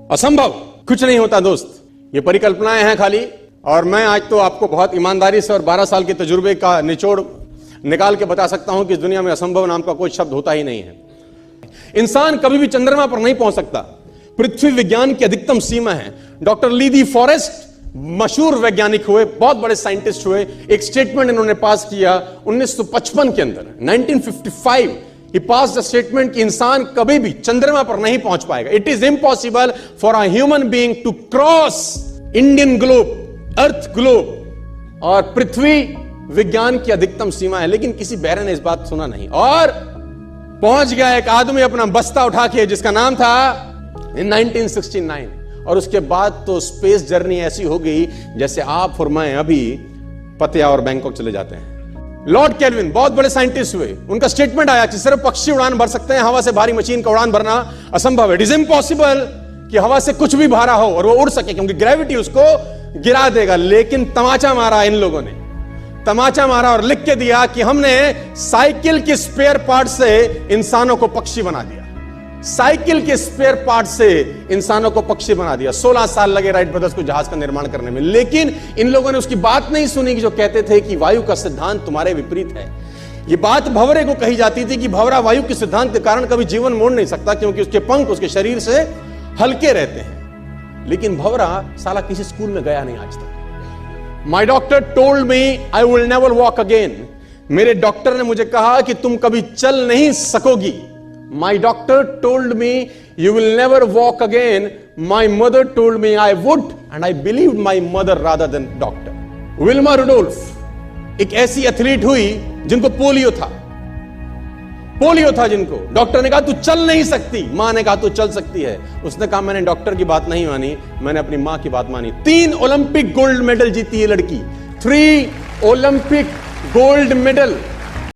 असंभव कुछ नहीं होता दोस्त, ये परिकल्पनाएं हैं खाली। और मैं आज तो आपको बहुत ईमानदारी से और 12 साल के तजुर्बे का निचोड़ निकाल के बता सकता हूं कि इस दुनिया में असंभव नाम का कोई शब्द होता ही नहीं है। इंसान कभी भी चंद्रमा पर नहीं पहुंच सकता, पृथ्वी विज्ञान की अधिकतम सीमा है। डॉक्टर ली दी फॉरेस्ट मशहूर वैज्ञानिक हुए, बहुत बड़े साइंटिस्ट हुए, एक स्टेटमेंट इन्होंने पास किया 1955 के अंदर, 1955 ही पास द स्टेटमेंट कि इंसान कभी भी चंद्रमा पर नहीं पहुंच पाएगा। It is impossible for a human being to cross Indian globe, earth globe, और पृथ्वी विज्ञान की अधिकतम सीमा है। लेकिन किसी बैरन ने इस बात सुना नहीं और पहुंच गया एक आदमी अपना बस्ता उठा के, जिसका नाम था इन 1969। और उसके बाद तो स्पेस जर्नी ऐसी हो गई जैसे आप और मैं अभी पतिया और बैंकॉक चले जाते हैं। लॉर्ड केल्विन बहुत बड़े साइंटिस्ट हुए, उनका स्टेटमेंट आया कि सिर्फ पक्षी उड़ान भर सकते हैं, हवा से भारी मशीन का उड़ान भरना असंभव है। इट इज इम्पॉसिबल कि हवा से कुछ भी भारा हो और वो उड़ सके, क्योंकि ग्रेविटी उसको गिरा देगा। लेकिन तमाचा मारा इन लोगों ने, तमाचा मारा और लिख के दिया कि हमने साइकिल के स्पेयर पार्ट से इंसानों को पक्षी बना दिया, साइकिल के स्पेयर पार्ट से इंसानों को पक्षी बना दिया। 16 साल लगे राइट ब्रदर्स को जहाज का निर्माण करने में, लेकिन इन लोगों ने उसकी बात नहीं सुनी कि जो कहते थे कि वायु का सिद्धांत तुम्हारे विपरीत है। यह बात भंवरे को कही जाती थी कि भंवरा वायु के सिद्धांत के कारण कभी जीवन मोड़ नहीं सकता, क्योंकि उसके पंख उसके शरीर से हल्के रहते हैं। लेकिन भंवरा साला किसी स्कूल में गया नहीं आज तक। माई doctor told me I will never walk again. मेरे डॉक्टर ने मुझे कहा कि तुम कभी चल नहीं सकोगी। My doctor told me you will never walk again. My mother told me I would, and I believed my mother rather than doctor. Wilma Rudolph एक ऐसी एथलीट हुई जिनको पोलियो था जिनको डॉक्टर ने कहा तू चल नहीं सकती, मां ने कहा तू चल सकती है। उसने कहा मैंने डॉक्टर की बात नहीं मानी, मैंने अपनी मां की बात मानी। 3 ओलंपिक गोल्ड मेडल जीती ये लड़की, 3 ओलंपिक गोल्ड मेडल।